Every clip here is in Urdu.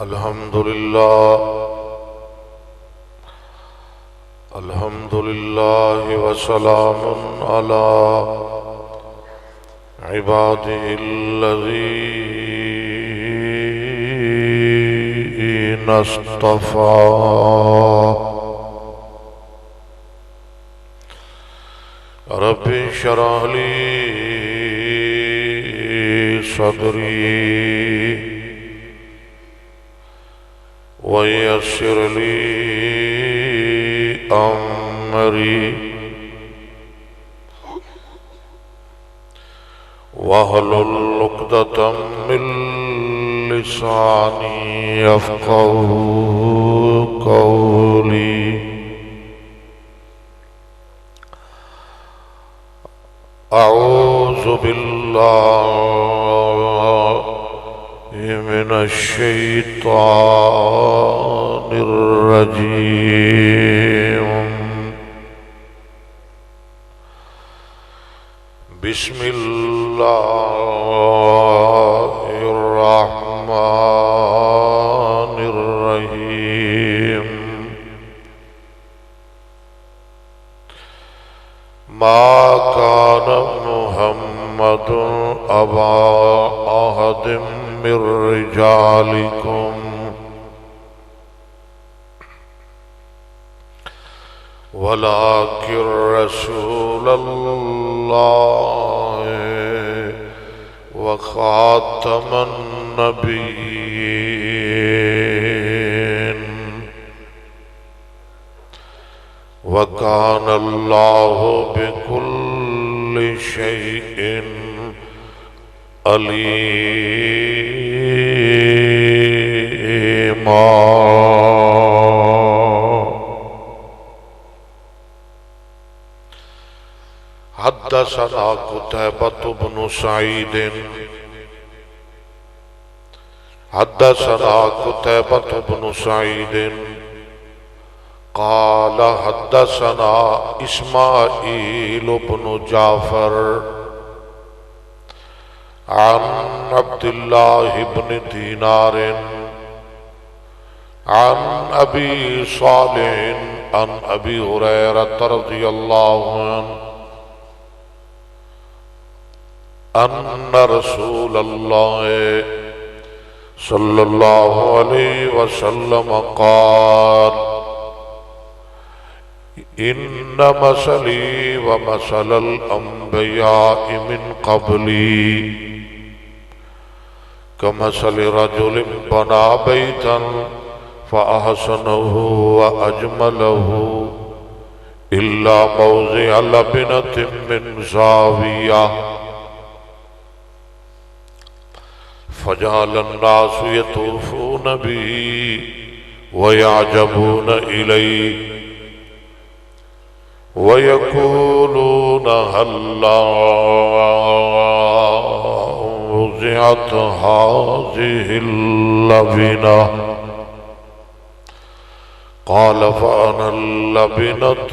الحمد لله وسلام على عباده الذين اصطفى رب اشرح لي صدري ويسر لي أمري واحلل عقدة من لساني يفقهوا قولي أعوذ بالله من الشيطان الرجيم بسم الله الرحمن الرحيم ما كان محمد أبا أحد من رجالكم ولكن رسول الله وخاتم النبيين وكان الله بكل شيء عليما. حدثنا قتيبة بن سعيد قال حدثنا إسماعيل بن جعفر عن عبد الله بن دينار عن أبي صالح عن أبي هريرة رضي الله عنه أن رسول الله صلى الله عليه وسلم قال إن مثلي ومثل الأنبياء من قبلي كمثل رجل بنى بيتا فأحسنه وأجمله إلا موضع لبنة من زاوية فجعل الناس يطوفون به ويعجبون إليه ويقولون هلا وضعت هذه اللبنة قال فأنا اللبنة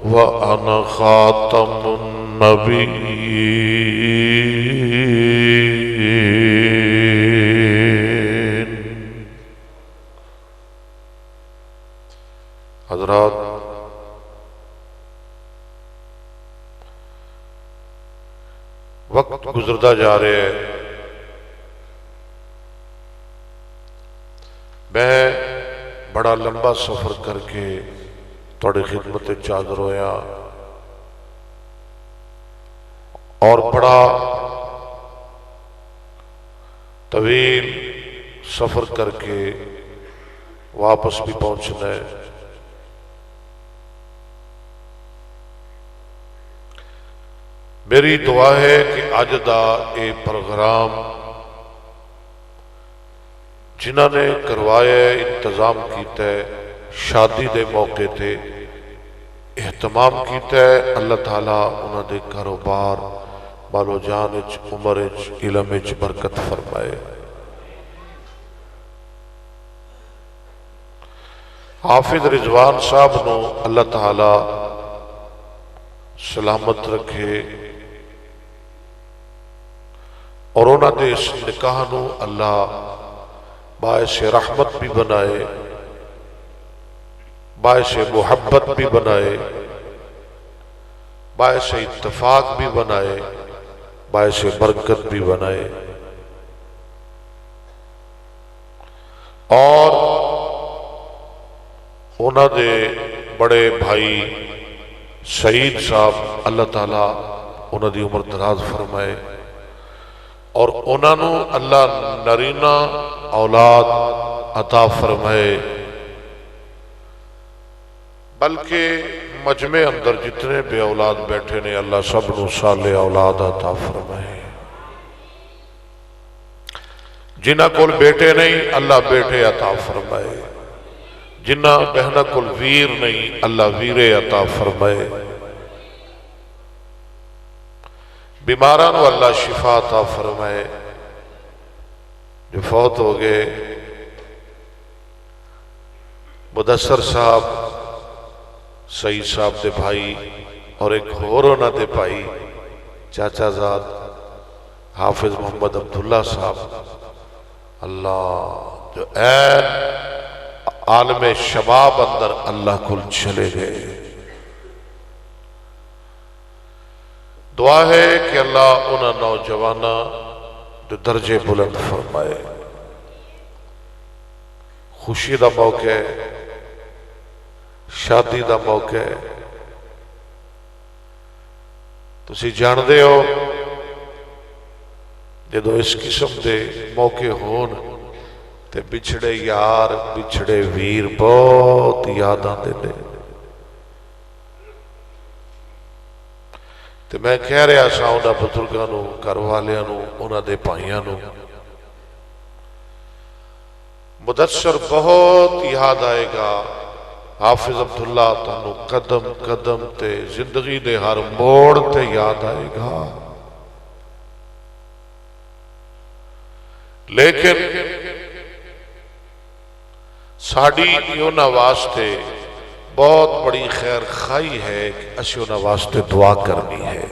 وأنا خاتم النبيين. حضرات، وقت گزرتا جا رہے ہے. میں بڑا لمبا سفر کر کے تھوڑی خدمت حاضر ہویا اور بڑا طویل سفر کر کے واپس بھی پہنچنا ہے. میری دعا ہے کہ اج دا اے پروگرام جنہاں نے کروایا ہے، انتظام کیتا ہے، شادی دے موقع تے اہتمام کیتا ہے، اللہ تعالیٰ انہاں دے کاروبار بالو جان اچ عمر اچ علم اچ برکت فرمائے. حافظ رضوان صاحب نو اللہ تعالیٰ سلامت رکھے اور انہاں دے اس نکاح نو اللہ باعث رحمت بھی بنائے، باعث محبت بھی بنائے، باعث اتفاق بھی بنائے، باعث برکت بھی بنائے۔ اور انہوں دے بڑے بھائی سعید صاحب اللہ تعالیٰ انہوں دی عمر دراز فرمائے، اور انہوں نے اللہ نرینا اولاد عطا فرمائے، بلکہ مجمع اندر جتنے بے اولاد بیٹھے نے اللہ سب نو صالح اولاد عطا فرمائے۔ جنہ کول بیٹے نہیں اللہ بیٹے عطا فرمائے، جنہ بہنہ کول ویر نہیں اللہ ویرے عطا فرمائے، بیماران و اللہ شفا عطا فرمائے۔ جو فوت ہو گئے مدثر صاحب سعید صاحب دے بھائی، اور ایک ہونا دے بھائی چاچا زاد حافظ محمد عبداللہ صاحب، اللہ جو عالم شباب اندر اللہ کل چلے گئے۔ دعا ہے کہ اللہ انہاں نوجوانہ جو درجے بلند فرمائے۔ خوشی دا موقع ہے، شادی دا موقع ہے، تسی جان دے ہو جدو اس قسم دے موقع ہون تے بچھڑے یار بچھڑے ویر بہت یاد آندے نے۔ تے میں کہہ رہا سا انہاں بزرگاں نو، گھر والیاں نو، انہاں دے بھائیاں نو، مدثر بہت یاد آئے گا۔ حافظ عبداللہ تانوں قدم قدم تے زندگی دے ہر موڑ تے یاد آئے گا، لیکن ساڑی انہاں واسطے بہت بڑی خیر خائی ہے کہ اسی انہاں واسطے دعا کرنی ہے۔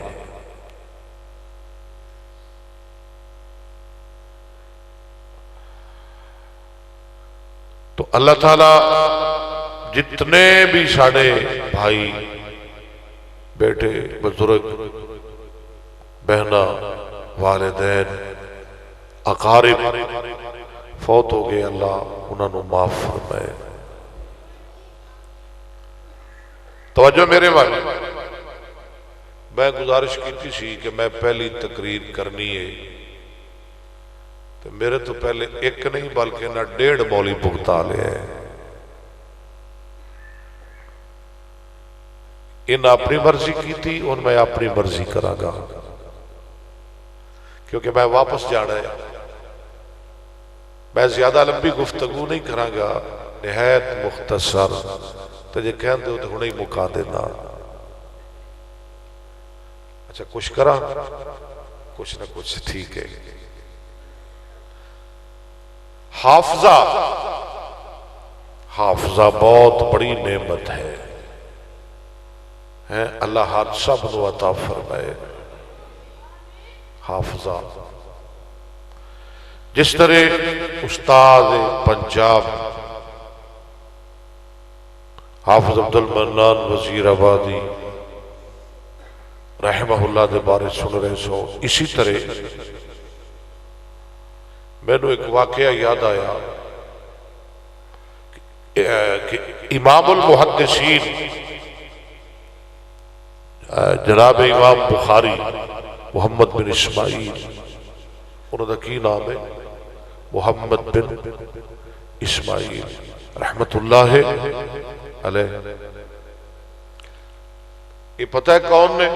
تو اللہ تعالیٰ جتنے بھی ساڑے بھائی بیٹے بزرگ بہنہ والدین اقارب فوت ہو گئے، اللہ انہوں نے معاف فرمائے۔ توجہ میرے والے، میں گزارش کی تھی کہ میں پہلی تقریر کرنی ہے تو میرے تو پہلے ایک نہیں بلکہ نہ 1.5 مولی بھگتا لے ہے۔ ان اپنی مرضی کی تھی، ان میں اپنی مرضی کرا گا، کیونکہ میں واپس جانا ہے۔ میں زیادہ لمبی گفتگو نہیں کراں گا، نہایت مختصر، تو جے کہن دے تو ہنے ہی مکا دینا۔ اچھا کچھ کرا کچھ نہ کچھ ٹھیک ہے۔ حافظہ بہت بڑی نعمت ہے، اللہ ہر سب نو عطا فرمائے۔ حافظہ جس طرح استاد پنجاب حافظ عبد المنان وزیر آبادی رحمہ اللہ دے بارے سن رہے سو، اسی طرح میں نے ایک واقعہ یاد آیا کہ امام المحدثین جناب امام بخاری محمد بن اسماعیل، انہوں نے کی نام ہے محمد بن اسماعیل رحمت اللہ علیہ۔ یہ پتہ ہے کون نے؟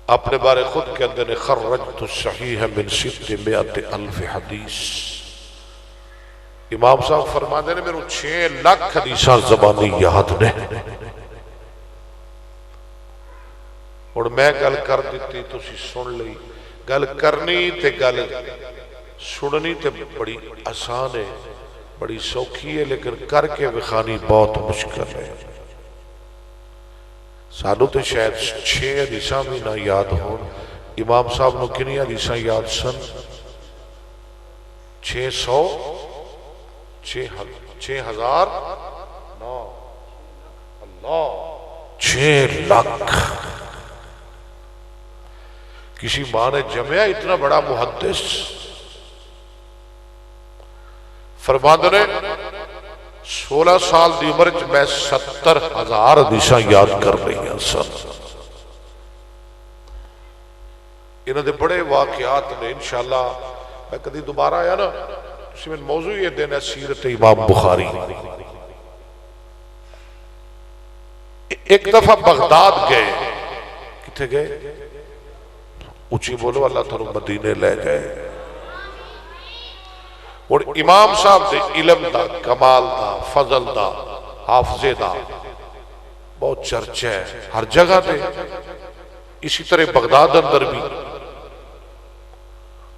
اپنے بارے خود کے اندر نے خرجت الصحیح من 600,000 حدیث۔ امام صاحب فرما دے نے میرے 6 لاکھ حدیثاں زبانی یاد نے، اور میں گل کر دیتی تو اسی سن لئی۔ گل کرنی تے گل سننی تے بڑی آسان ہے، بڑی سوکھی ہے، لیکن کر کے وکھانی بہت مشکل ہے۔ سانو تے شاید 6 حدیثاں بھی نہ یاد ہون، امام صاحب نو کنی حدیثاں یاد سن؟ 6 ہزار 6 لاکھ. کسی ماں نے جمعیا اتنا بڑا محدث. فرماندے نے 16 سال دی عمر چ میں 70,000 حدیثاں یاد کر رہی سن. انہوں نے بڑے واقعات نے. انشاءاللہ میں کدی دوبارہ آیا نا اس میں موضوع یہ دینا سیرت امام بخاری. ایک دفعہ بغداد گئے. کتنے گئے؟ اونچی بولو، اللہ تعالیٰ مدینے لے گئے. اور امام صاحب دے علم دا، کمال دا، فضل دا، حافظے دا بہت چرچہ ہے ہر جگہ دے. اسی طرح بغداد اندر بھی.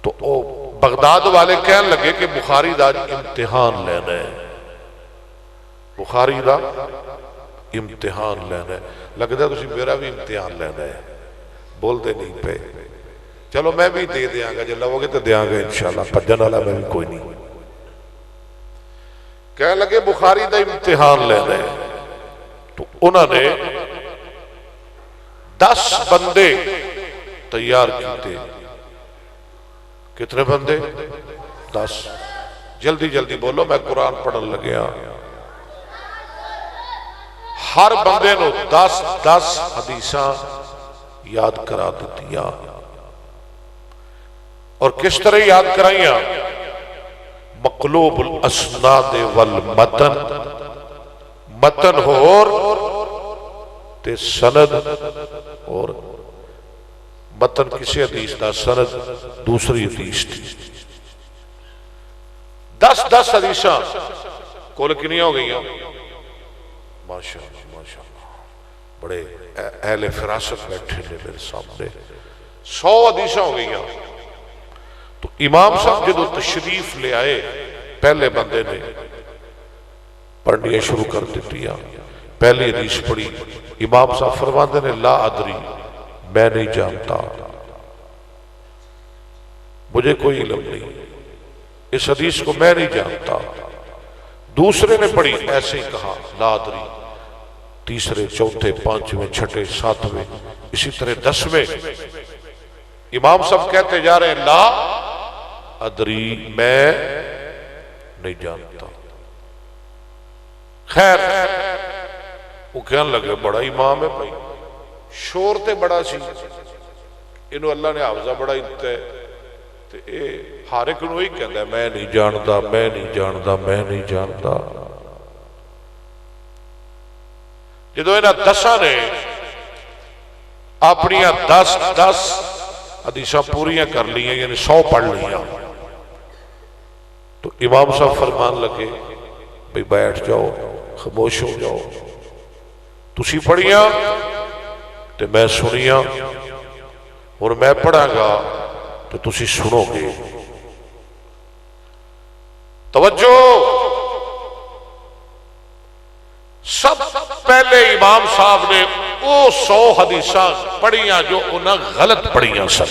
تو بغداد والے کہنے لگے کہ بخاری دا امتحان لینا ہے. بخاری دا امتحان لینا ہے. لگتا ہے تسی میرا بھی امتحان لینا ہے. بول دے نہیں پہ. چلو میں بھی دے دیاں گا، جب لوگے تو دیاں گا انشاءاللہ. پجن والا میں بھی کوئی نہیں. کہنے لگے بخاری دا امتحان لینا ہے. تو انہوں نے 10 بندے تیار کیتے. کتنے بندے؟ 10. جلدی جلدی بولو، میں قرآن پڑھن لگیا. ہر بندے نو 10 حدیثاں یاد کرا دیتیا. اور کس طرح یاد کرائیاں؟ مقلوب الاسناد والمتن. متن اور تے سند، اور متن کسی حدیث دا، سند دوسری حدیث تھی. 10 حدیثاں کل کنیاں ہو گئیاں؟ ماشاءاللہ ماشاءاللہ، بڑے اہل فراست بیٹھے نے میرے سامنے. 100 حدیثاں ہو گئیاں. تو امام صاحب جدو تشریف لے آئے، پہلے بندے نے پڑھنی شروع کر دیتی. پہلی حدیث پڑھی. امام صاحب فرماندے نے لا ادری، میں نہیں جانتا، مجھے کوئی علم نہیں، اس حدیث کو میں نہیں جانتا. دوسرے نے پڑھی، ایسے ہی کہا لا ادری. تیسرے، چوتھے، پانچویں، چھٹے، ساتویں، اسی طرح 10ویں. امام صاحب کہتے جا رہے ہیں لا ادری، میں نہیں جانتا. خیر وہ کہنے لگے بڑا امام ہے بھائی، شور تے بڑا سی، انہوں اللہ نے حافظہ بڑا ہیتا ہے. تے اے ہر ایک نو ہی کہندا ہے میں نہیں جانتا، میں نہیں جانتا، میں نہیں جانتا. جدو انہاں 10 نے اپنی 10 حدیثاں پوریاں کر لیا، یعنی 100 پڑھ لیا. تو امام صاحب فرمان لگے بھئی بیٹھ جاؤ، خاموش ہو جاؤ، تسی پڑھیاں تے میں سنیاں، اور میں پڑھا گا تو تسی سنو گے. توجہ. سب پہلے امام صاحب نے وہ 100 حدیثاں پڑھیاں جو انہاں غلط پڑھیاں سن.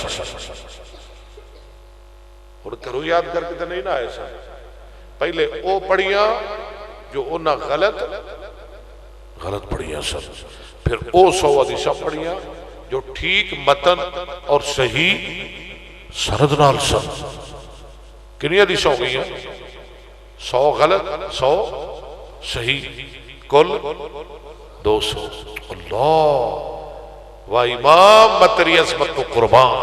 اور کرو یاد کر کے تو نہیں نہ آئے سن. پہلے وہ پڑھیاں جو انہاں غلط پڑھیاں سن. پھر وہ 100 حدیثاں پڑھیاں جو ٹھیک متن اور صحیح سند نال سن. کنی حدیثاں ہو گئی ہیں؟ 100 غلط، 100 صحیح، کل 200. اللہ و امام متری عظمت و قربان.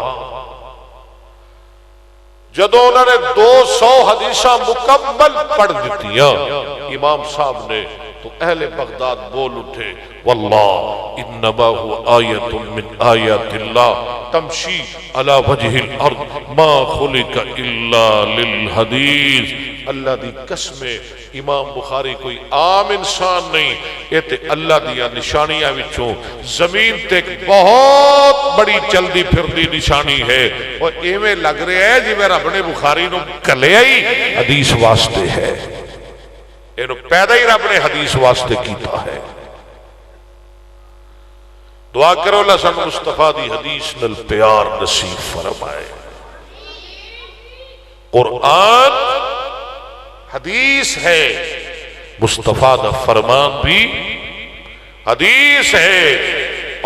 جدو انہوں نے 200 حدیثاں مکمل پڑھ دیتیاں امام صاحب نے، تو اہل بغداد بول اٹھے واللہ انما هو آیت من آیات اللہ تمشی علی وجہ الارض ما خلق الا للحدیث. اللہ دی قسم، امام بخاری کوئی عام انسان نہیں، یہ تے اللہ دیا نشانیاں وچوں زمین تے ایک بہت بڑی چلدی پھردی نشانی ہے. اور ایویں لگ رہا ہے جی میں رب نے بخاری نو کلیا ہی حدیث واسطے ہے، انہوں پیدا ہی رب نے حدیث واسطے کیتا ہے. دعا کرو اللہ سن مصطفیٰ دی حدیث نل پیار نصیب فرمائے. قرآن حدیث ہے، مصطفیٰ کا فرمان بھی حدیث ہے،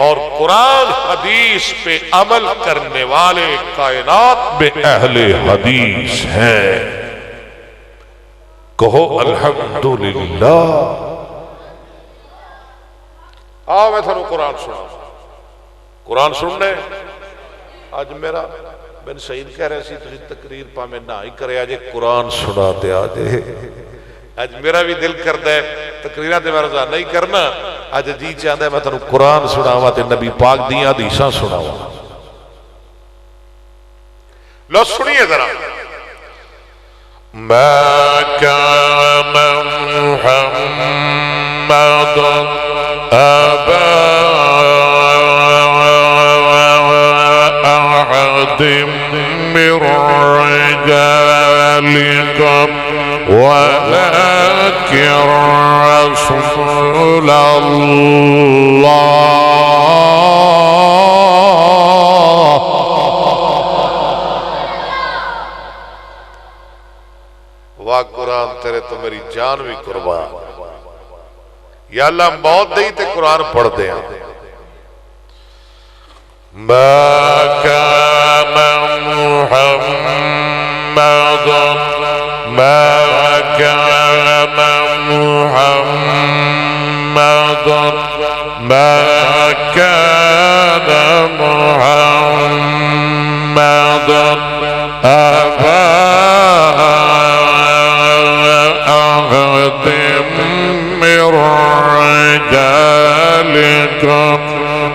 اور قرآن حدیث پہ عمل کرنے والے کائنات میں اہل حدیث ہیں۔ کہو الحمدللہ۔ آؤ میں تھانوں قرآن سناؤں، قرآن سننے۔ آج میرا بن سعید کہہ رہے سی تسی تقریر پا میں نہ ہی کرے آجے قرآن سنا دے آجے۔ آج میرا بھی دل کرتا ہے تقریرہ دے میرا نہیں کرنا، آج جی چاہتا ہے میں تھانوں قرآن سناوا تے نبی پاک دیاں حدیثاں سناوا۔ لو سنیے ذرا۔ ما كان محمد أبا أحد من رجالكم ولكن رسول الله واہ قرآن تیرے تو میری جان بھی قربان۔ یا اللہ موت دئی تے قرآن پڑھ دے ہیں۔ ما كان محمد ما كان محمد ما كان محمد أبا أحد من رجالكم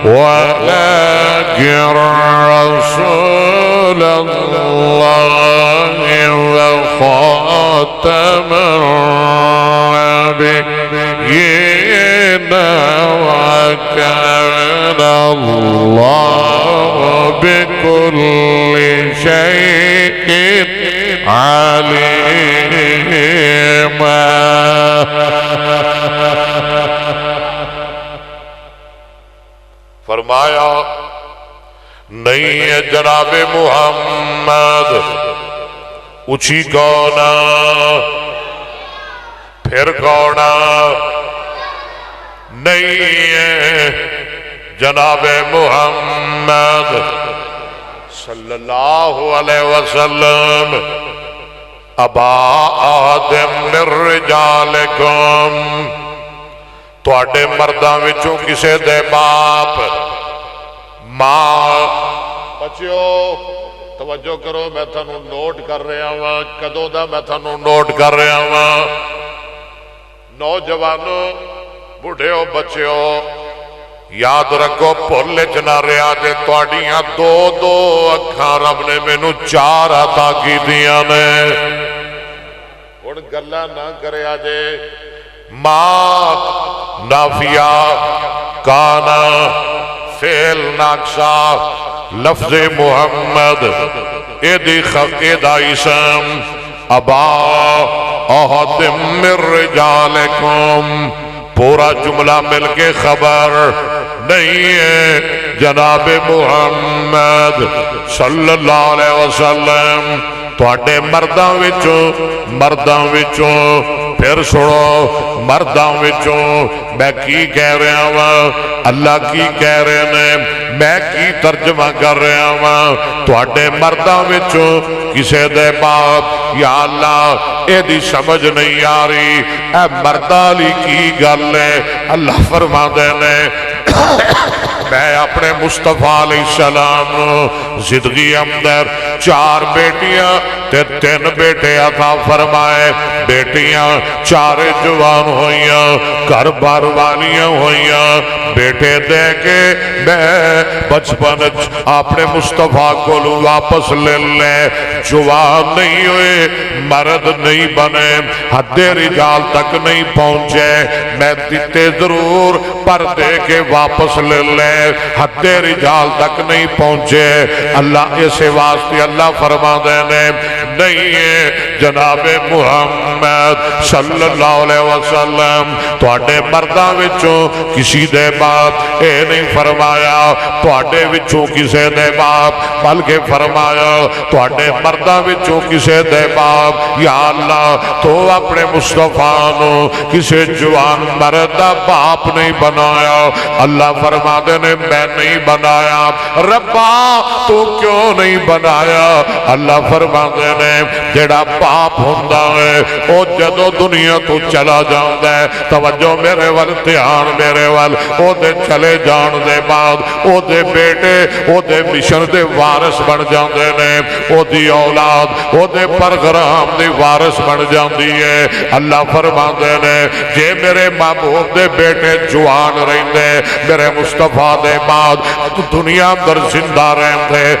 ولكن رسول الله وخاتم النبيين وكان الله بكل شيء عليما۔ فرمایا نہیں ہے جناب محمد اچھی کونا پھر کونا نہیں ہے جناب محمد صلی اللہ علیہ وسلم ابا آدم من رجالکم تواڈے مرداں وچوں کسے دے باپ ماں۔ بچیو توجہ کرو، میں تھانوں نوٹ کر رہا ہوں، کدوں دا میں تھانوں نوٹ کر رہا ہوں۔ نوجوانوں، بڑھیو، بچیو، یاد رکھو بھل چ نہ رہا جے تواڈیاں دو دو اکھاں رب نے مینوں چار عطا کیتیاں نے۔ ہن گلاں نہ کریا جے ماں نافیہ کانا فعل ناقصہ لفظ محمد ایدی خقیدہ اسم ابا احد من رجالکم پورا جملہ مل کے خبر نہیں ہے جناب محمد صلی اللہ علیہ وسلم تواڈے مرداں وچوں پھر سنو مرداں وچوں میں کی کہہ رہا ہوں، اللہ کی کہہ رہے ہیں، میں کی ترجمہ کر رہا ہوں۔ تواڈے مرداں وچوں کسے دے باپ یا اللہ اے دی سمجھ نہیں آ رہی، اے مرداں لی کی گل ہے۔ اللہ فرما دے نے میں اپنے مصطفیٰ علیہ السلام زندگی اندر چار بیٹیاں تے 3 بیٹے عطا فرمائے۔ بیٹیاں 4 جوان ہوئیاں، گھر بار والیاں ہوئیاں، بیٹے دے کے میں بچپن اپنے مصطفیٰ کو واپس لے لے، جوان نہیں ہوئے، مرد نہیں بنے، حد رجال تک نہیں پہنچے، میں دیتے ضرور پر دے کے واپس لے لے، حد رجال تک نہیں پہنچے۔ اللہ اسے واسطے اللہ فرما دینے نہیں ہے جناب محمد صلی اللہ علیہ وسلم تواڈے مرداں وچوں کسی دے بعد اے نہیں فرمایا تواڈے وچوں کسے دے بعد بلکہ فرمایا تواڈے مرداں وچوں کسے دے بعد یا اللہ تو اپنے مصطفیٰ نو کسے جوان مرد دا باپ نہیں بنایا اللہ فرما دے نے میں نہیں بنایا ربا تو کیوں نہیں بنایا اللہ فرما دے نے جڑا باپ ہوندا ہے او جدو دنیا تو چلا جاندا ہے توجہ میرے ول دھیان میرے ول او دے چلے جان دے بعد او دے بیٹے او دے مشن دے وارث بن جاندے نے او دی اولاد او دے پروگرام دی وارث بن جاندی ہے اللہ فرما دے نے جے میرے محبوب دے بیٹے جوان رہندے میرے مصطفیٰ دے بعد دنیا اندر زندہ رہندے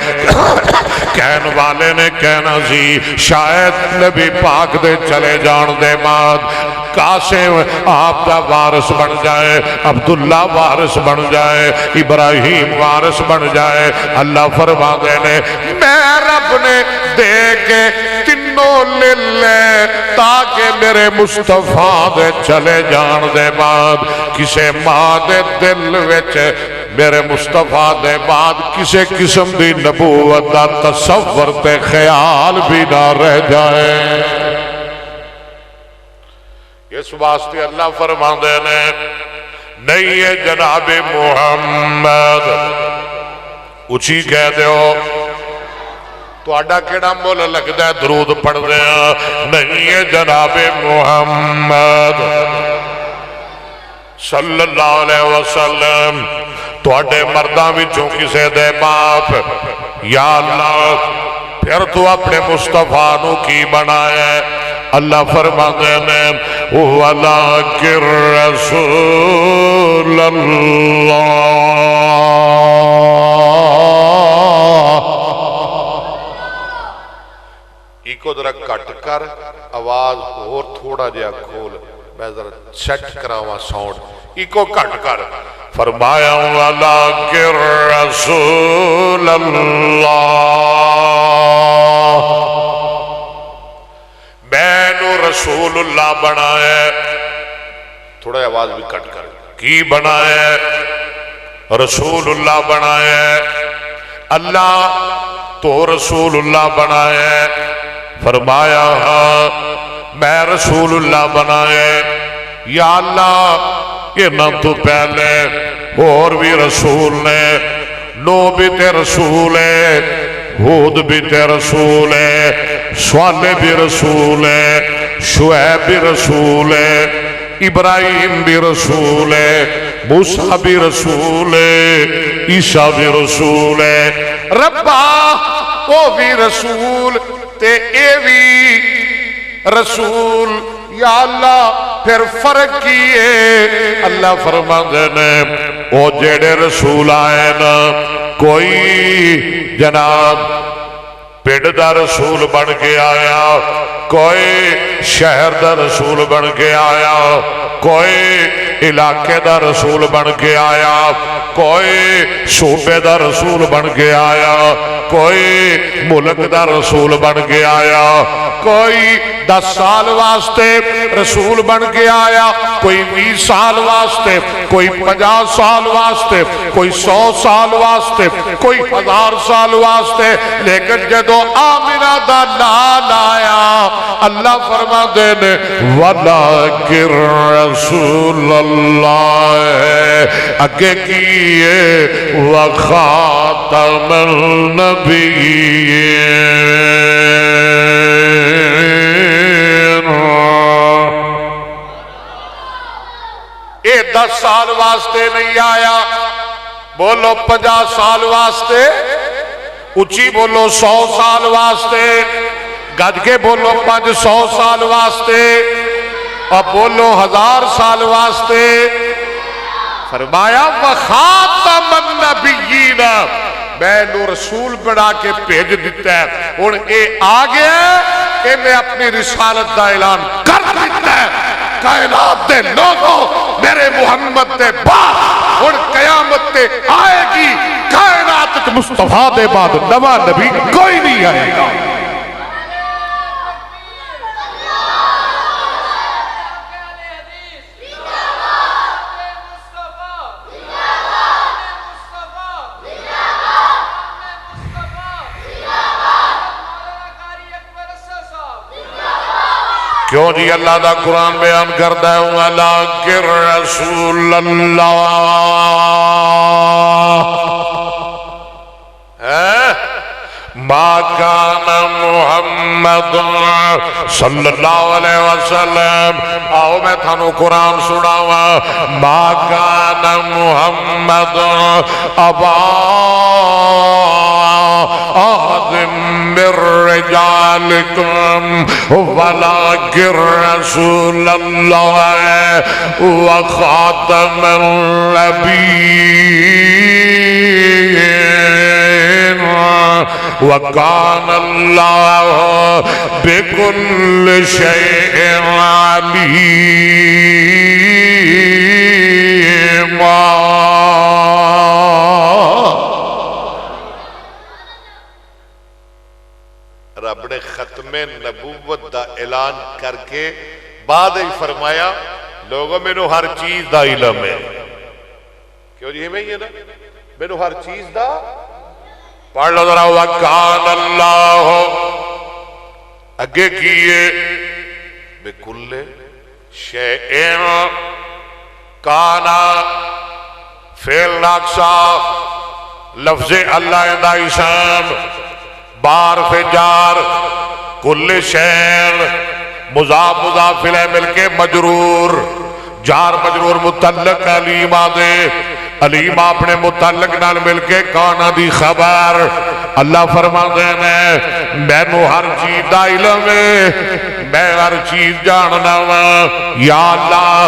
کہن والے نے کہنا سی شاید نبی پاک دے چلے جان دے بعد قاسم آپ دا وارث بن جائے عبداللہ وارث بن جائے ابراہیم وارث بن جائے اللہ فرما دے نے میں رب نے دے کے تینوں لے لے تاکہ میرے مصطفیٰ دے چلے جان دے بعد کسے ماں دے دل وچ میرے مصطفیٰ دے بعد کسے قسم دی نبوت دا تصور تے خیال بھی نہ رہ جائے اس واسطے اللہ فرما دے نے نہیں ہے جناب محمد اچھی کہہ دیو تو آڈا کیڑا مول لگتا ہے درود پڑھ دیا نہیں ہے جناب محمد صلی اللہ علیہ وسلم تو آڈے مرداں وچوں کسے دے باپ یا اللہ پھر تو اپنے مصطفیٰ نو کی بنائے اللہ فرما دے نے وَلَكِنْ رَسُولَ اللَّهِ ایکو ذرا کٹ کر آواز اور تھوڑا جیا کھول میں ذرا سیٹ کراواں ساؤنڈ ایکو کٹ کر فرمایا وَلَكِنْ رَسُولَ اللَّهِ میں نو رسول اللہ بنائے تھوڑا آواز بھی کٹ کر کی بنائے رسول اللہ بنائے اللہ تو رسول اللہ بنائے فرمایا ہاں میں رسول اللہ بنائے یا اللہ یہ نہ تو پہلے اور بھی رسول نے نو بھی تے رسول ہے ہود بھی تے رسول ہے صالح بھی رسول ہے شعیب بھی رسول ہے ابراہیم بھی رسول ہے موسیٰ بھی رسول ہے عیسیٰ بھی رسول ہے ربا وہ بھی رسول تے اے بھی رسول یا اللہ پھر فرق کیے اللہ فرما دینے وہ جیڑے رسول آئے نا کوئی جناب پیڑ دا رسول بن کے آیا کوئی شہر دا رسول بن کے آیا کوئی علاقے دا رسول بن کے آیا کوئی صوبے دا رسول بن کے آیا کوئی ملک دا رسول بن کے آیا کوئی 10 سال واسطے رسول بن کے آیا کوئی 20 سال واسطے کوئی 50 سال واسطے کوئی 100 سال واسطے کوئی 1000 سال واسطے لیکن جدو آمنہ دا نال آیا اللہ فرما دینے وَلَكِنْ رَسُولَ اللَّهِ اگے کیے وَخَاتَمَ النَّبِيِّينَ اے 10 سال واسطے نہیں آیا بولو 50 سال واسطے اچھی بولو 100 سال واسطے گج کے بولو 500 سال واسطے اور بولو 1000 سال واسطے فرمایا وَخَاتَمَ النَّبِيِّينَ میں نو رسول بنا کے بھیج دیتا ہے اور اے آگیا کہ میں اپنی رسالت دا اعلان کر دیتا ہے کائنات دے لوگوں میرے محمد دے بعد اور قیامت تے آئے گی کائنات مصطفیٰ دے بعد نوا نبی کوئی نہیں آئے گا کیوں جی اللہ دا قرآن بیان کرتا ہے وَلَٰكِن رَسُولَ اللَّهِ مَا كَانَ مُحَمَّدٌ صلی اللہ علیہ وسلم. آؤ میں تھانو قرآن سناوا. مَا كَانَ مُحَمَّدٌ أَبَا أَحَدٍ مِّن رِّجَالِكُمْ وَلَٰكِن رَّسُولَ اللَّهِ وَخَاتَمَ النَّبِيِّينَ وَكَانَ اللَّهُ بِكُلِّ شَيْءٍ عَلِيمًا. رب نے ختم نبوت دا اعلان کر کے بعد ہی فرمایا لوگوں میں نو ہر چیز دا علم ہے. کیوں جی میں یہ نا میں نو ہر چیز دا پڑھ لو ذرا. وَكَانَ اللَّهُ اگے کیے بِكُلِّ شَيْءٍ کانا فعل ناقصہ لفظ اللہ دا اسم بار فجار کل شین مضاف مضاف الیہ مل کے مجرور جار مجرور متعلق علیم آدھے علیم اپنے متعلق نال مل کے کانا دی خبر. اللہ فرما دینے میں نو ہر چیز دا علم ہے میں ہر چیز جاننا ہوں. یا اللہ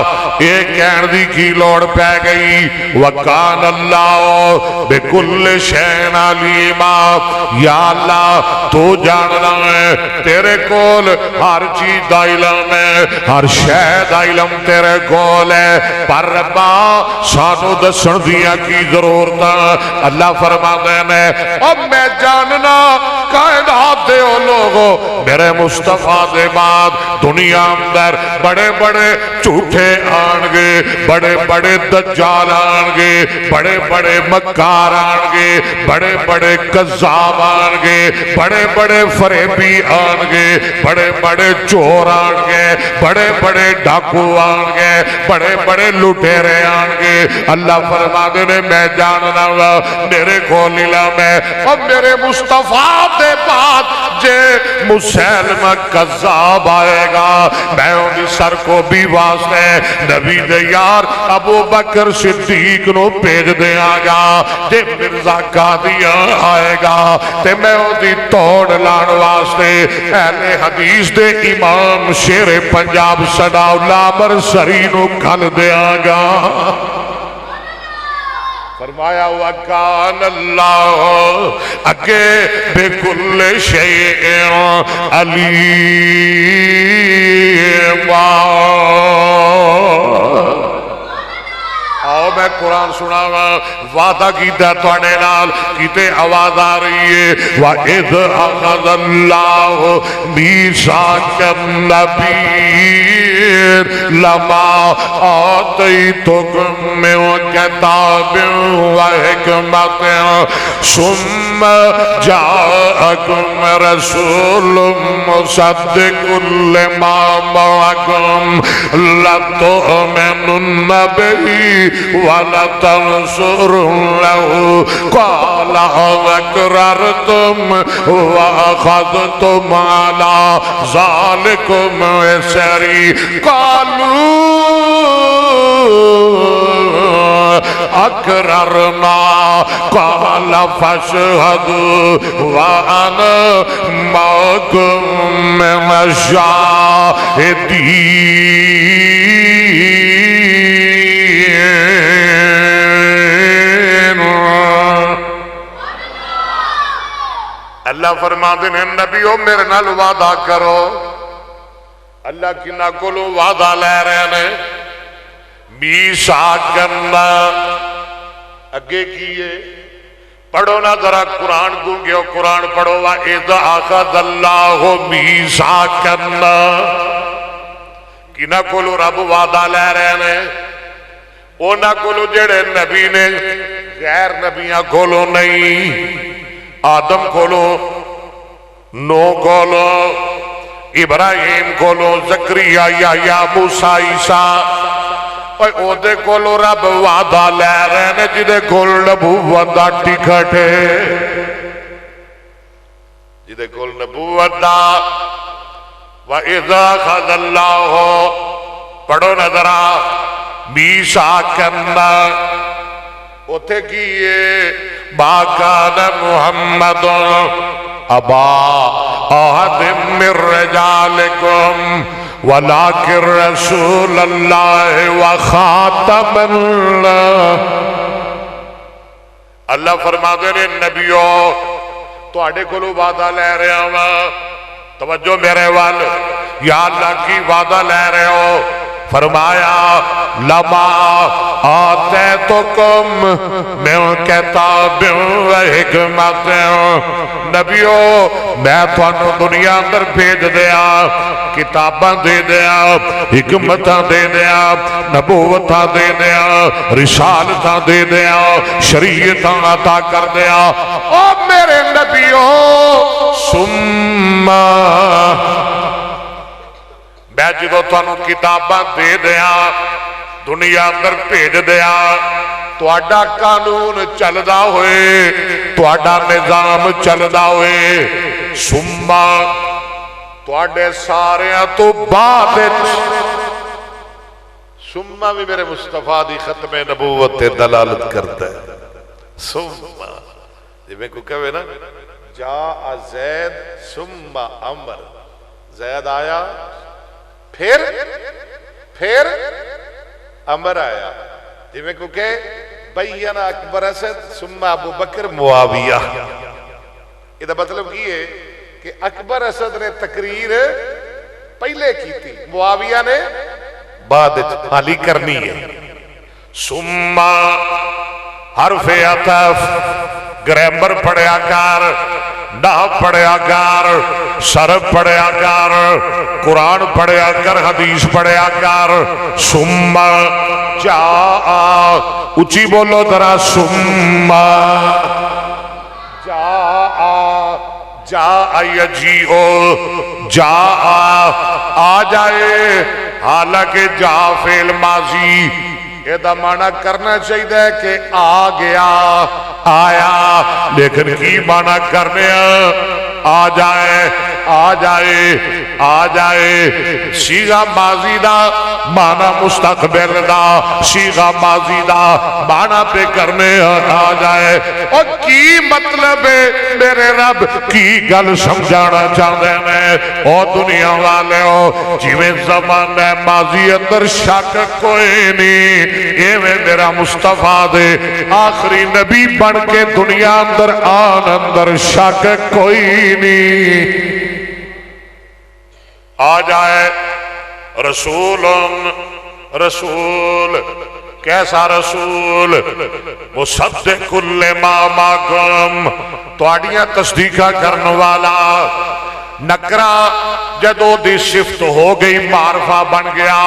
ایک کہن دی کی لوڑ پہ گئی. وَكَانَ اللَّهُ بِكُلِّ شَيْءٍ عَلِيمًا. یا اللہ تو جاننا ہے تیرے کول ہر چیز دا علم ہے ہر شے دا علم تیرے کول ہے. پر ربا سانو دسن دیا کی ضرورت. اللہ فرما دینے اب میں جاننا کائنات دے او لوگو میرے مصطفیٰ دے بعد دنیا اندر بڑے بڑے جھوٹے آنگے بڑے بڑے دجال آنگے بڑے بڑے مکار آنگے بڑے بڑے کذاب آنگے بڑے بڑے فریبی آنگے بڑے بڑے چور آنگے بڑے بڑے ڈاکو آنگے بڑے بڑے لٹیرے آنگے. اللہ فرما دینے میں جاننا میرے کھول علم ہے اور میرے مصطفیٰ دے بعد جے مسلمہ کذاب آئے گا میں انہی سر کو بھی واسطے نبی دے یار ابو بکر صدیق نو پیج دے آگا. جے مرزا قادیان آئے گا تے میں انہی توڑ لان واسطے اہل حدیث دے امام شیر پنجاب صدا اللہ مرسری نو کھل دے آگا. فرمایا وَكَانَ اللَّهُ اگے بِكُلِّ شَيْءٍ عَلِيمًا. آؤ میں قرآن سناوا. وعدہ کیتا تواڈے نال کیتے آواز آ رہی ہے. وَإِذْ أَخَذَ اللَّهُ مِيثَاقَ النَّبِيِّينَ لَمَا آتَيْتُكُم مِّن كِتَابٍ وَحِكْمَةٍ ثُمَّ جَاءَكُمْ رَسُولٌ مُصَدِّقٌ لِّمَا مَعَكُمْ لَتُؤْمِنُنَّ بِهِ وَلَتَنصُرُنَّهُ قَالَ أَقْرَرْتُمْ وَأَخَذْتُمْ عَلَى ذَلِكُمْ إِصْرِي قَالُوا أَقْرَرْنَا قَالَ فَاشْهَدُوا وَأَنَا مَعَكُمْ مِنَ الشَّاهِدِينَ. اللہ فرما دینے نبیو میرے نال وعدہ کرو. اللہ کی نہ کلو وعدہ لے رہے ہیں میثاق کرنا اگے کیے. پڑھو نا ذرا قرآن گونگے ہو قرآن پڑھو. وَإِذْ أَخَذَ اللَّهُ مِيثَاقَ کی نہ کلو رب وعدہ لے رہے ہیں او نہ کلو جڑے نبی نے غیر نبیاں کولو نہیں. آدم کولو نو کولو ابراہیم کولو زکریا یا موسیٰ عیسیٰ او دے کولو رب وعدہ لے رہے نے جدے کول نبوت دا ٹکٹ ہے جدے کول نبوت دا وَإِذَا خَذَ اللَّهُ پڑھو نظرہ مِيثَاقًا اوتے کیے مَا كَانَ مُحَمَّدٌ أَبَا أَحَدٍ مِّن رِّجَالِكُمْ وَلَٰكِن رَّسُولَ اللَّهِ وَخَاتَمَ اللہ فرما دے نے نبیوں تو آڑے کلو وعدہ لے رہے ہوں توجہ میرے وال یا اللہ کی وعدہ لے رہے ہو فرمایا لما آتیتکم من کتاب و حکمت نبیو میں تھانو دنیا اندر بھیج دیا کتاباں دے دیا حکمتاں دے دیا نبوتاں دے دیا رسالتاں دے دیا شریعتاں عطا کر دیا او میرے نبیو سمّا میں جدو تانوں کتاباں دے دیا دنیا اندر بھیج دیا تو اڈا قانون چلدا ہوئے تو اڈا نظام چلدا ہوئے سمّا تو اڈے سارے تو بعد سمّا بھی میرے مصطفیٰ دی ختم نبوت دلالت کرتا ہے سمّا جی میں کو کہوے نا جاء زید سمّا عمر زید آیا پھر عمر آیا جی میں کو کہ بین اکبر اسد ثم ابو بکر معاویہ یہ دا مطلب کی ہے کہ اکبر اسد نے تقریر پہلے کی تھی معاویہ نے بعد حالی کرنی ہے ثم حرف عطف گرامر پڑھیا کر نحو پڑھیا کر صرف پڑھیا کر قرآن پڑھیا کر حدیث پڑھیا کر ثم جاء اچھی بولو ذرا ثم جاء یجیء جاء آ جائے حالانکہ جا فعل ماضی یہ دا معنی کرنا چاہیے کہ آ گیا آیا لیکن کی معنی کرنے آ جائے آ جائے آ جائے صیغہ ماضی دا معنی مستقبل دا صیغہ ماضی دا معنی پہ کرنے آ جائے اور کی مطلب ہے میرے رب کی گل سمجھانا چاہتے ہیں اور دنیا والے ہو جیویں زمانہ ماضی اندر شک کوئی نہیں ایویں میرا مصطفیٰ دے آخری نبی بن کے دنیا اندر آن اندر شک کوئی نہیں آ جائے رسول رسول کیسا رسول مصدق لما معکم تو آڑیاں تصدیقہ کرنے والا نکرہ جدو دی صفت ہو گئی معرفہ بن گیا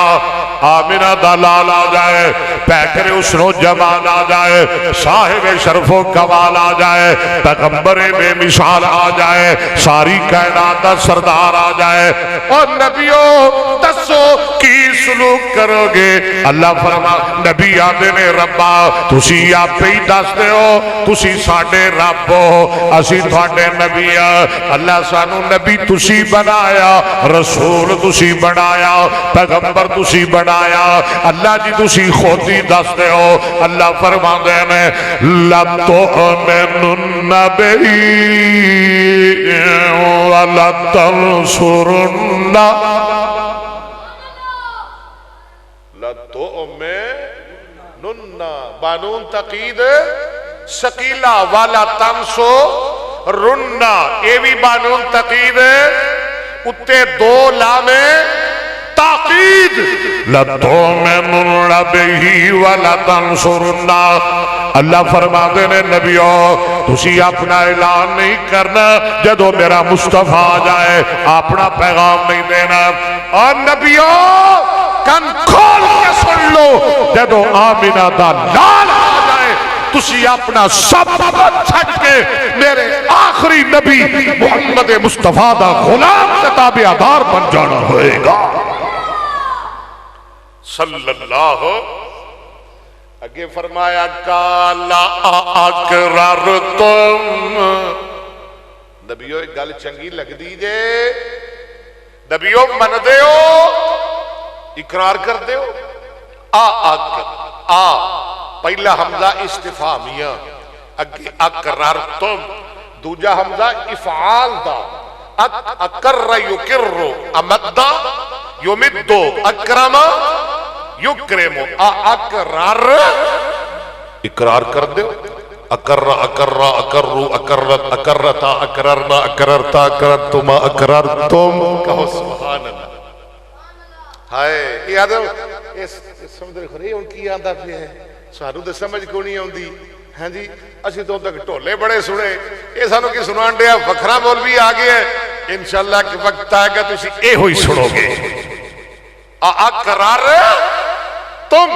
آمینہ دلال آ جائے پیکر اسنو جمال آ جائے صاحب شرف و کمال آ جائے پیغمبر بے مثال آ جائے ساری کائنات سردار آ جائے اور نبیوں دسو کی سلوک کرو گے اللہ فرما نبی آدھے نے ربا تسی آپ پہ ہی دستے ہو تسی ساڑھے رب ہو اسی تھاڑے نبی اللہ سانو نبی تسی بنایا رسول تسی بنایا پیغمبر تسی بنایا اللہ جی تسی خود ہی دستے ہو اللہ فرما دے نے لَتُؤْمِنُنَّ بِهِ وَلَتَنْصُرُنَّ لَتُؤْمِنُنَّ بانون تقید سقیلہ وَلَتَنْصُرُنَّ یہ بھی بانون تقید اتے دو لامیں تاقید لَتُؤْمِنُنَّ بِهِ وَلَتَنْصُرُنَّ اللہ فرما دے نے نبیوں تسی اپنا اعلان نہیں کرنا جدو میرا مصطفیٰ آ جائے اپنا پیغام نہیں دینا اور نبیوں کن کھول کے سن لو جدو آمینہ دا لال آ جائے تسی اپنا سب چھٹ کے میرے آخری نبی محمد مصطفیٰ دا غلام تابعدار بن جانا ہوئے گا۔ صلی اللہ اگے فرمایا کالا اقررتم، نبیو ایک گل چنگی لگ دی جے، نبیو من دے ہو، اقرار کر دے ہو۔ پہلا حمزہ استفہامیہ، اگے اقررتم، دوجا حمزہ افعال دا، اقر یقر، امدہ یمدو، اکرم یکرم، اقرار کر دے، اقر اقر اقرو اقرت اقرتا اقررنا اقررتا اقررتما اقررتم، کہو سبحان اللہ۔ ہائے یہ آدھو سمجھ رہے ان کی آندہ پہ ہے، سانو دے سمجھ کو نہیں آندی، ہاں جی اسی تو تک ٹولے بڑے سنے، یہ سانو کی سنان دیا وکھرا مولوی آگے ہے، انشاءاللہ کہ وقت آئے گا تو اسی اے ہوئی سنو گے۔ اقرار تم،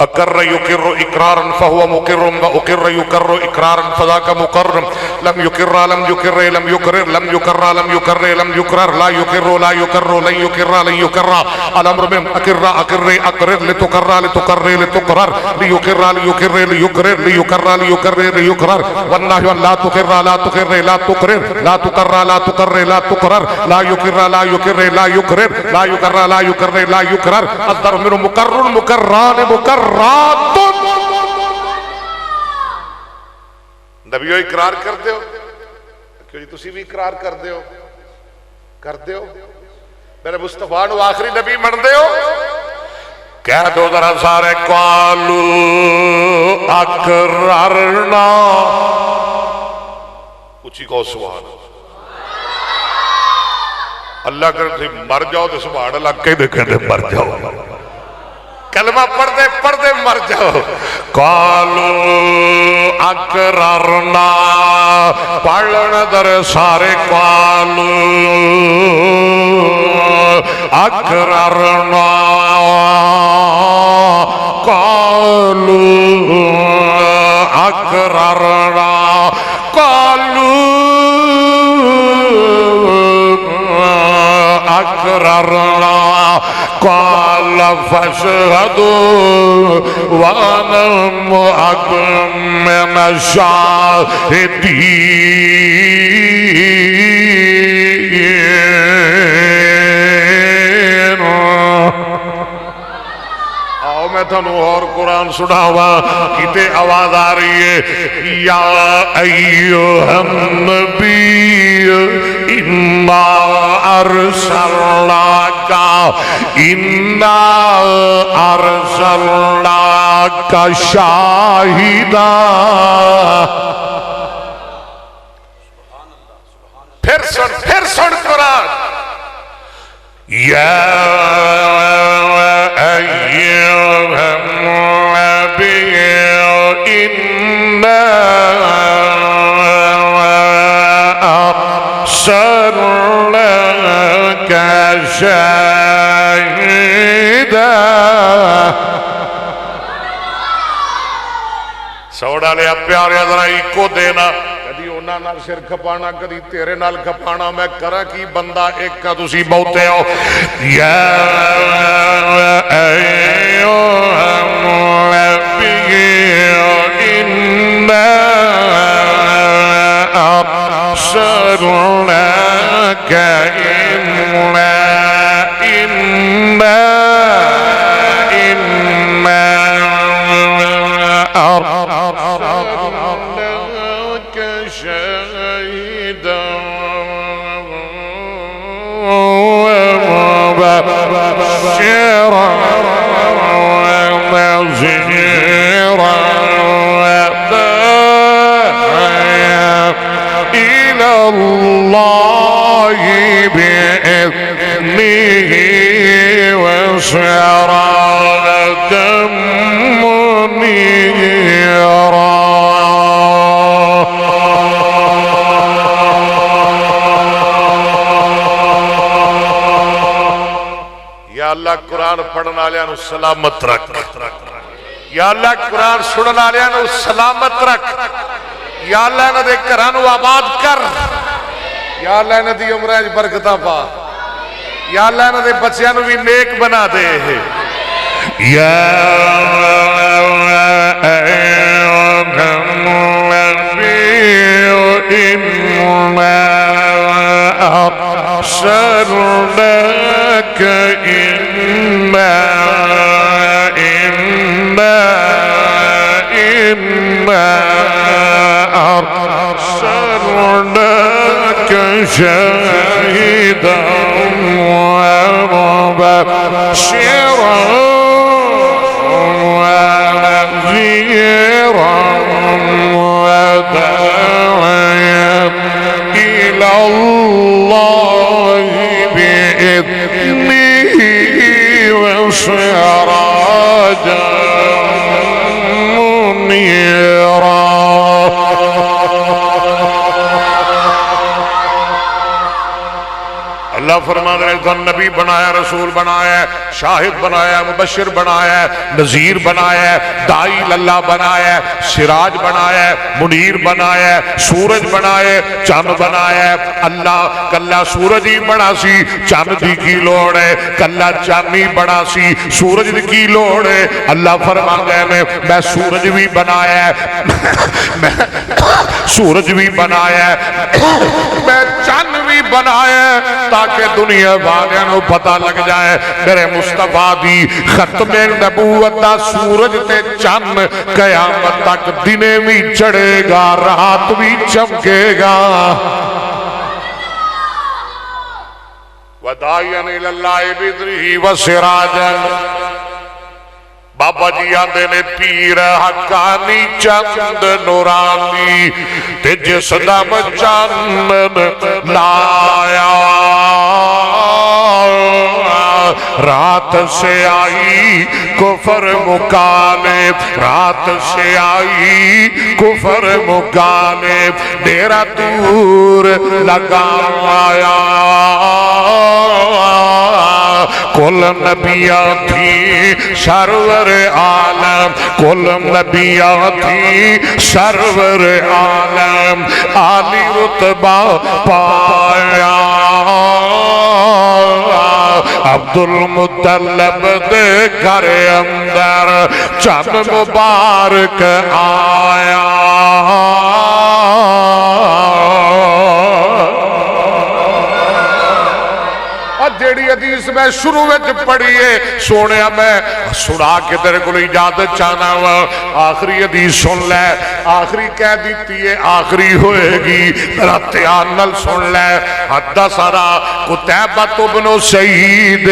اقر یقر اقرارا فہو مقرم و اقر یقر اقرارا فذاک مقرم، لم یقر لم یقر لم یقرر لم یقر لم یقر لم یقرر لا یقر لا یقر لن یقر لن یقر، الامر من اقر اقر اقرر لتقر لتقر لتقرر لیقر لیقر لیقرر لیقر لیقر لیقرر، والنہی لا تقر لا تقر لا تقرر لا تقر لا تقر لا تقرر، لا یقر لا یقر لا یقرر لا یقر لا یقر لا یقرر، الضرب من مقرر مقرران مقررات۔ نبیو اقرار کر دے ہو، کیوں جی تسی بھی اقرار کر دے ہو، کر دے ہو، میرے مصطفیٰ نو آخری نبی من دے ہو، کہہ دو ذرا سارے قالو اقررنا، اچھی کہو سبحان اللہ، کرتے مر جاؤ تو سبحان اللہ کہتے مر جاؤ، کلمہ پڑھ دے مر جاؤ۔ قالو اقررنا، پڑھن در سارے قالو اقررنا، قالو اقررنا، قالو اقررنا، قال فاشهدوا وانا معكم من الشاهدين۔ آؤ میں تھنو اور قرآن سناوا، کتے آواز آ رہی ہے، یا ایوہ النبی انا ارسلناک انا ارسلناک شاہدا، پھر سن قرآن، یا ایوہ النبی انا ارسلناک شاہدا۔ سوڑا لیا پیارے ذرا ایکو دینا، کدی اونا نال سر کھپانا کدی تیرے نال کھپانا، میں کرا کی بندہ ایک کا تسی بہتے ہو۔ یا ایوہ النبی انا ارسلناک أرسلناك شاهدا ومبشرا ونذيرا وداعيا إلى الله بإذنه وسراجا منيرا۔ یا اللہ قرآن پڑھن والوں سلامت رکھ، یا اللہ قرآن سنن والوں سلامت رکھ، یا اللہ انہاں دے گھراں نوں آباد کر، یا اللہ انہاں دی عمراں وچ برکتاں پا۔ یا اللہ انہوں نے بچیاں نو بھی نیک بنا دے يا أيها النبي إنا أرسلناك أرسلناك شاهدا ومبشرا ونذيرا وداعيا إلى الله بإذنه وسراجا منيرا. اللہ فرما رہے تو نبی بنایا، رسول بنایا، شاہد بنایا، مبشر بنایا، نذیر بنایا، داعی اللہ بنایا، سراج بنایا، منیر بنایا، سورج بنایا، چاند بنایا. اللہ کلا سورج ہی بنا سی، چاند دی کی لوڑ ہے، کلا چاند ہی بنا سی، سورج دی کی لوڑ ہے. اللہ فرما گئے میں سورج بھی بنایا، میں سورج بھی بنایا، میں چاند بھی بنایا، تاکہ دنیا والیاں نو پتہ لگ جائے میرے مصطفیٰ دی ختم نبوت دا سورج تے چاند قیامت تک دنے بھی چڑھے گا، رات بھی چمکے گا. وداعیاً الی اللہ بِإِذْنِهِ وَسِرَاجًا. بابا جی آندے نے پیر حقانی چند نورانی تے جس دم چند لایا رات سے آئی کفر مکالب، رات سے آئی کفر مکالب، ڈیرا دور لگایا. کل نبیاں تھی سرور عالم، کل نبیاں تھی سرور عالم، عالی رتبہ پایا. عبد المطلب دے گھر اندر چند مبارک آیا. جیڑی حدیث میں شروع میں پڑھیے سونے میں سنا کے تیرے کو اجازت چاہنا ہوا. آخری حدیث سن لے، آخری کہہ دیتی ہے آخری ہوئے گی، رتیان نل سن لے. حدثنا قتیبۃ بن سعید.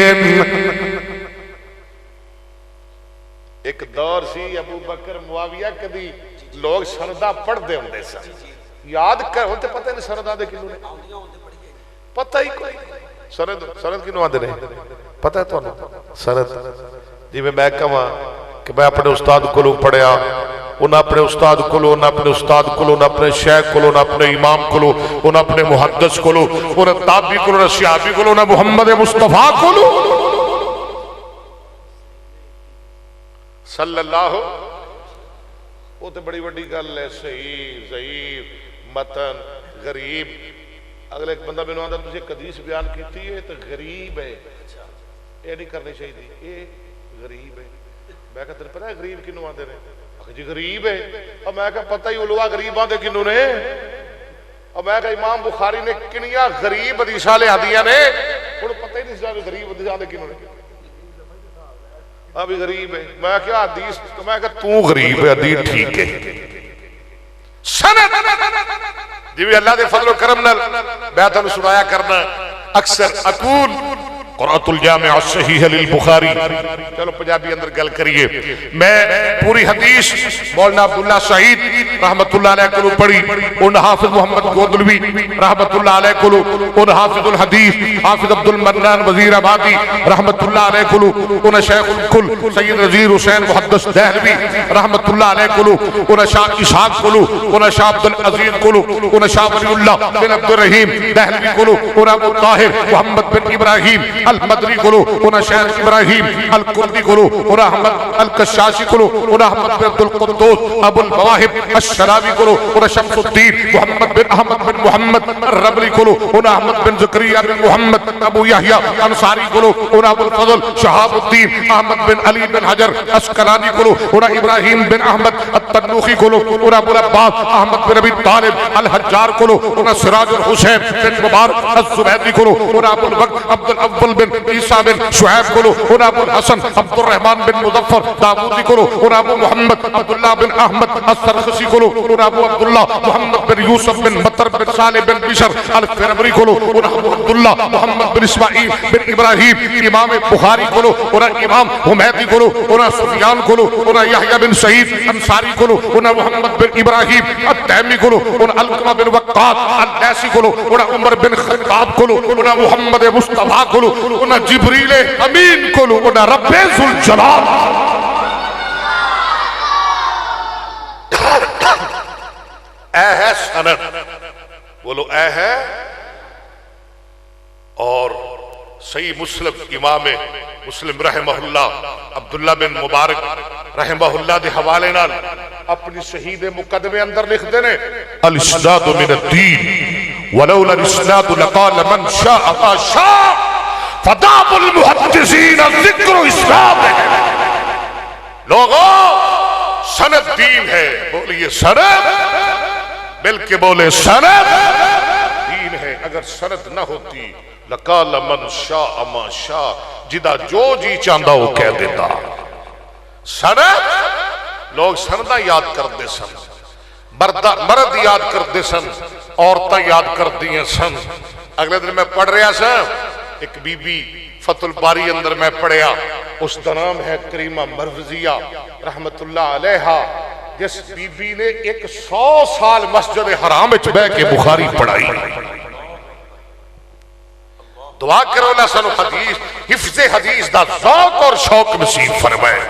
ایک دور سی ابو بکر معاویہ کدی لوگ سردہ پڑھ دے ہوں دے سا یاد کر ہوتے پتہ نہیں سردہ دے کنوں نے پتہ ہی کوئی سرد کی نوان دے رہے پتہ ہے تو نا سرد جی میں کہاں کہ میں اپنے استاد کلو پڑھیا، انہاں اپنے استاد کلو، انہاں اپنے استاد کلو، انہاں اپنے شیخ کلو، انہاں اپنے امام کلو، انہاں اپنے محدث کلو، انہاں تابعی کلو، انہاں صحابی کلو، انہاں محمد مصطفیٰ کلو صلی اللہ. وہ تو بڑی بڑی گل ہے، صحیح ضعیف متن غریب. اگلے ایک بندہ میں نے آدھا تجھے حدیث بیان کیتی ہے تو غریب ہے، یہ نہیں کرنی چاہیے، یہ غریب ہے. میں کہا تجھے پتہ ہے غریب کنوں آدھے نے؟ جی غریب ہے. اور میں کہا پتہ ہی علوہ غریب آدھے کنوں نے؟ اور میں کہا امام بخاری نے کنیا غریب حدیثہ لے آدھیاں نے، انہوں پتہ ہی نہیں سکتا غریب حدیثہ آدھے کنوں نے؟ ابھی غریب ہے. میں کہا حدیث تو میں کہا تو غریب ہے، حدیث ٹھیک ہے. سند جی بھی اللہ دے فضل و کرم نال بیعت انہوں سنایا کرنا. اکثر اقول قرآت الجامع الصحیح للبخاری. چلو پنجابی اندر گل کریے. میں پوری حدیث مولانا عبداللہ سعید رحمت اللہ علیہ کلو پڑھی، ان حافظ محمد گودلوی رحمت اللہ علیہ کلو، ان حافظ الحدیث حافظ عبد المنان وزیر آبادی رحمت اللہ علیہ کلو، ان شیخ الکل سید نذیر حسین محدث دہلوی رحمت اللہ علیہ کلو، ان شاہ اسحاق کلو، ان شاہ عبد العزیز کلو، ان شاہ ولی اللہ بن عبد الرحیم دہلوی کلو، ان ابو طاہر محمد بن ابراہیم المدری کو انہاں شیخ ابراہیم الکردی کو انہاں احمد الکشاشی کو انہاں احمد بن عبد القدوس ابو المواہب الشراوی کو انہاں شمس الدین محمد بن احمد بن محمد الربلی کو انہاں احمد بن زکریا بن محمد ابو یحییٰ انصاری کو انہاں ابو الفضل شہاب الدین احمد بن علی بن حجر اسقلانی کو انہاں ابراہیم بن احمد التنوخی کو انہاں ابو العباس احمد بن ابی طالب الحجار کو انہاں سراج الحسین بن مبارک الزبیدی کو انہاں ابو الوقت عبد الاول بن عیسیٰ بن شعیب کو انہاں ابو الحسن عبد الرحمن بن مظفر داودی کو انہاں ابو محمد عبداللہ بن احمد السرخسی کو انہاں ابو عبداللہ محمد بن یوسف بن مطر بن صالح بن بشر الفربری کو انہاں ابو عبداللہ محمد بن اسماعیل بن ابراہیم امام بخاری کو انہاں امام حمیدی کو انہاں سفیان کو انہاں یحییٰ بن سعید انصاری کو انہاں محمد بن ابراہیم التیمی کو انہاں علقمہ بن وقاص اللیثی کو انہاں عمر بن خطاب کو انہاں محمد مصطفیٰ کو انہاں جبریل امین کو انہاں رب ذوالجلال اے ہے سند بولو اے ہے. اور صحیح مسلم امام مسلم رحمہ اللہ عبداللہ بن مبارک رحمہ اللہ دے حوالے نال اپنی شہید مقدمے اندر لکھ دینے الاسناد من الدین ولولا الاسناد لقال من شاء ما شاء فداب المحدثین ذکر اسلام ہے. لوگوں سند دین ہے. بولیے سند, مل کے بولے سند دین ہے. اگر سند نہ ہوتی لقال من شاء ما شاء, جدا جو جی چاندہ وہ کہہ دیتا. سند لوگ سندہ یاد کرتے سن, مرد یاد کرتے سن, عورتیں یاد کرتی ہیں سن. اگلے دن میں پڑھ رہا سا ایک بی بی فتح الباری اندر میں پڑھیا, اس کا نام ہے کریمہ مروزیہ رحمت اللہ علیہا, جس بی بی نے 100 سال مسجد حرام وچ بیٹھ کے بخاری پڑھائی. دعا کرو اللہ سانو حدیث حفظ حدیث دا ذوق اور شوق نصیب فرمائے.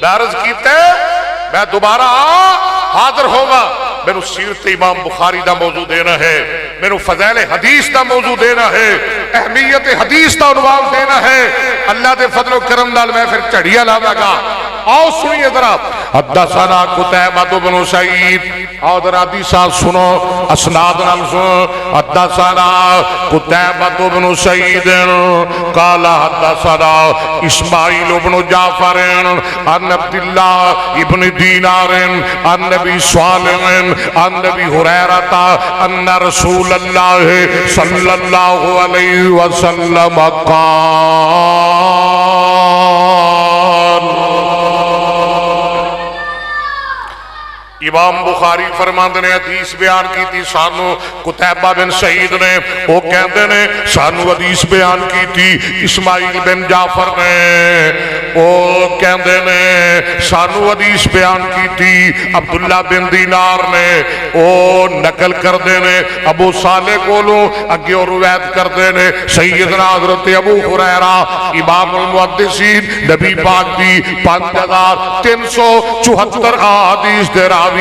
عرض کیتے میں دوبارہ حاضر ہوگا, میں نے سیرت امام بخاری دا موضوع دینا ہے, میں نے فضائل حدیث دا موضوع دینا ہے, اہمیت حدیث دا عنوان دینا ہے. اللہ دے فضل و کرم نال میں پھر چڑھیا لاواں گا. آؤ سنیے ذرا. حدثنا قتیبہ بن سعید, آؤ ذرا حدیثات سنو, اسناد نال سنو. حدثنا قتیبہ بن سعید قال حدثنا اسماعیل بن جعفر عن عبداللہ ابن دینار عن نبی صالح عن نبی حریرہ ان رسول اللہ صلی اللہ علیہ وسلم قال. امام بخاری فرماندے نے حدیث بیان کی تھی سانو قتیبہ بن سعید نے, وہ کہندے نے سانو حدیث بیان کی تھی اسماعیل بن جعفر نے, وہ کہندے نے سانو حدیث بیان کی تھی عبداللہ بن دینار نے, وہ نقل کردے نے ابو صالح کولوں, اگے اور روایت کردے نے سیدنا حضرت ابو ہریرہ امام المحدثین نبی پاک دی 5374 احادیث دے راوی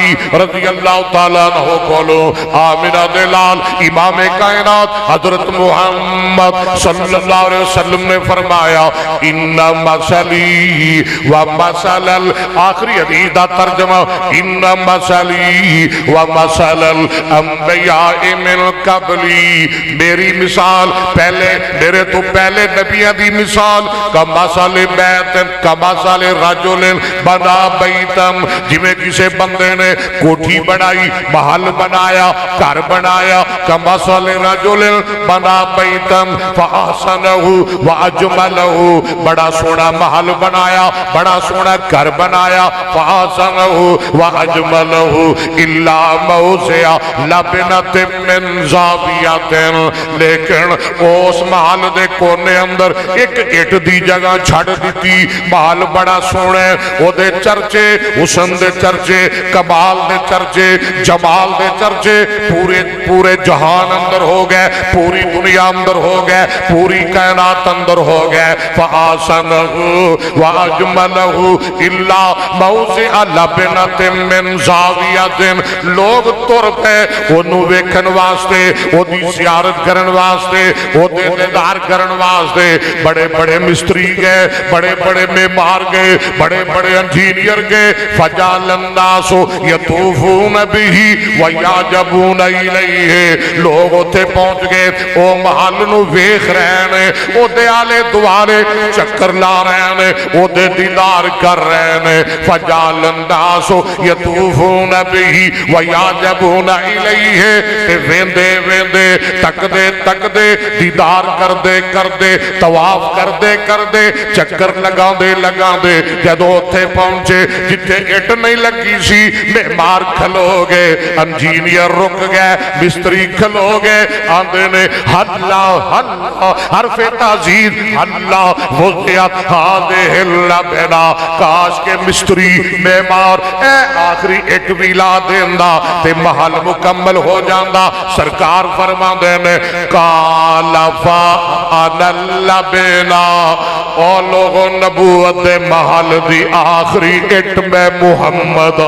رضی اللہ تعالیٰ عنہ کولو آمنہ دلال امام کائنات حضرت محمد صلی اللہ علیہ وسلم نے فرمایا ان مثلی و مثل آخری حدیث دا ترجمہ ان مثلی و مثل الانبیاء من قبلی, میری مثال پہلے میرے تو پہلے نبیوں دی مثال کا مثل بیت کا مثل رجل بنا بیتم, جویں کسے بندے نے کوٹھی بنائی, محل بنایا, گھر بنایا, کمثل رجل بنا بیتم فاحسنہ واجملہ, بڑا سونا محل بنایا, بڑا سونا گھر بنایا, فاحسنہ واجملہ الا موضع لبنۃ من زاویۃ, لیکن اس محل دے کونے اندر ایک اٹ دی جگہ چھڑ دیتی. محل بڑا سونا ہے, او دے چرچے حسن دے چرچے, کمال دے چرچے جمال دے چرچے پورے جہان اندر ہو گئے، پوری دنیا اندر ہو گئے، پوری کائنات اندر ہو گئے۔ فَآسَنَهُ وَأَجْمَلَهُ إِلَّا مَوْضِعَ لَبْنَةٍ مِّن زَاوِيَةٍ۔ لوگ تر پہ انہوں ویکھن واسطے، او دی زیارت کرن واسطے، او دے دیدار کرن واسطے بڑے بڑے مستری گئے، بڑے بڑے معمار گئے، بڑے بڑے انجینئر گئے۔ فَجَعَلَ النَّاسُ يَطُوفُونَ بِهِ وَيَعْجَبُونَ إِلَيْهِ۔ لوگ اتے پہنچ گئے، او محل نو ویکھ رہے ہیں، او دے آلے دوالے چکر لا رہے ہیں، او دے دیدار کر رہے ہیں۔ فَجَعَلَ النَّاسُ يَطُوفُونَ بِهِ وَيَعْجَبُونَ إِلَيْهِ۔ تے ویندے ویندے تک دے دیدار کر دے طواف کر دے چکر لگا دے جدو اتے پہنچے جتھے اٹ نہیں لگی سی معمار کھلو گئے، انجینئر رک گئے، مستری کھلو گئے، آندے نے اللہ حرف تعزیر اللہ وضعت ہادہ اللبنا۔ کاش کے مستری معمار اے آخری ایک ویلا دیندا تے محل مکمل ہو جاندا۔ سرکار فرما دے نے کالا فانا اللبنا، او لوگوں نبوت دے محل دی آخری اٹ میں محمد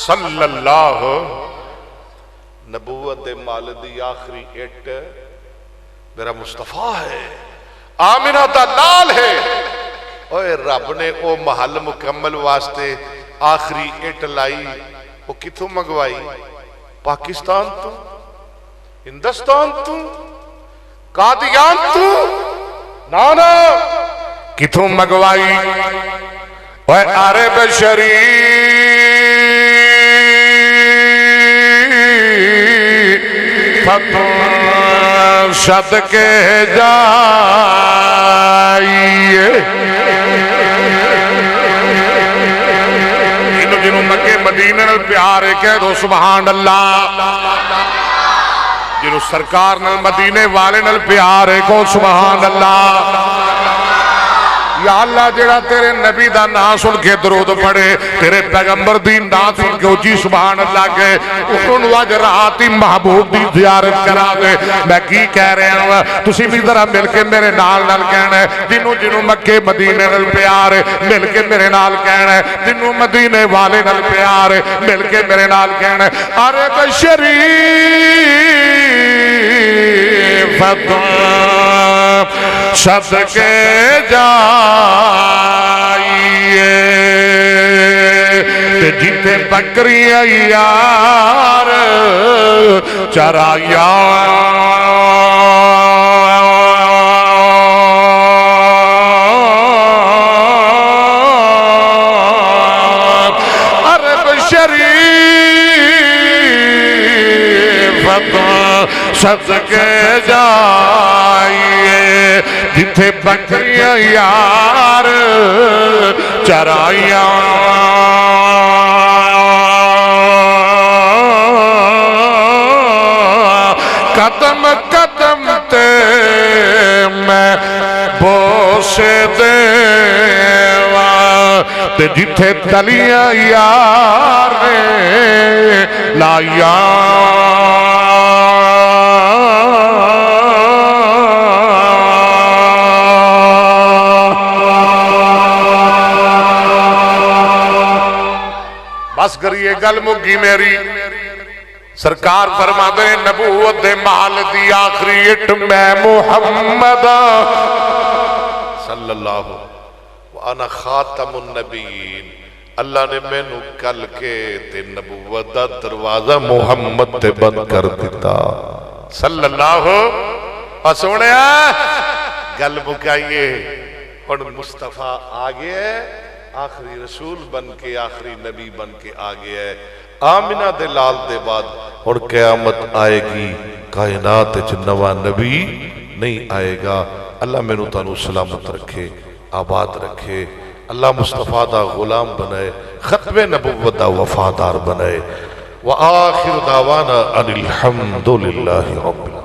صلی اللہ۔ نبوت دے مال دی آخری اٹ میرا مصطفیٰ ہے، آمنہ دا لال ہے۔ اوے رب نے او محل مکمل واسطے آخری اٹ لائی، وہ کتوں منگوائی؟ پاکستان تو، ہندوستان تو، قادیان تو؟ نانا کتوں منگوائی؟ اوے عرب شریف فتو صدقے جائیے۔ جنہوں مکے مدینے نال پیار ہے کہہ دو سبحان اللہ۔ جنہوں سرکار نال مدینے والے نال پیار ہے کہو سبحان اللہ۔ یا اللہ جڑا تیرے نبی دا نام سن کے درود پڑھے، تیرے پیغمبر دی نام سن کے اچھی سبحان اللہ کہے، انہوں آج راتی محبوب دی زیارت کرا دے۔ میں کی کہہ رہے ہوں، تسی بھی ذرا مل کے میرے نال کہنا ہے، جنہوں مکے مدینے نال پیار ہے مل کے میرے نال کہنا ہے، جنہوں مدینے والے نال پیار ہے مل کے میرے نال کہنا ہے عرب شریف صدقے جائیے۔ جیتے بکریاں یار چرایا، عرب شریف صدقے جائیے۔ جتھے بکریاں یار چرائیاں، قدم قدم تے میں بوسے دیواں، تے جتھے تلیاں یار نے لائیاں۔ بس کریے گل مگی میری۔ سرکار فرما دے نبوت دے مال دی آخری اٹ میں محمد صلی اللہ وانا خاتم النبیین۔ اللہ نے میں نو کل کے تے نبوت دا دروازہ محمد تے بند کر دیتا صلی اللہ۔ اور سنیا گل مکائیے، اور مصطفیٰ آگے ہے، آخری رسول بن کے آخری نبی بن کے آگے ہے۔ آمنہ دے لال دے بعد اور قیامت آئے گی، کائنات نواں نبی نہیں آئے گا۔ اللہ میں نو تانو سلامت رکھے، آباد رکھے، اللہ مصطفیٰ دا غلام بنائے، ختم نبوت دا وفادار بنائے۔ وآخر دعوانا ان الحمدللہ رب العالمین۔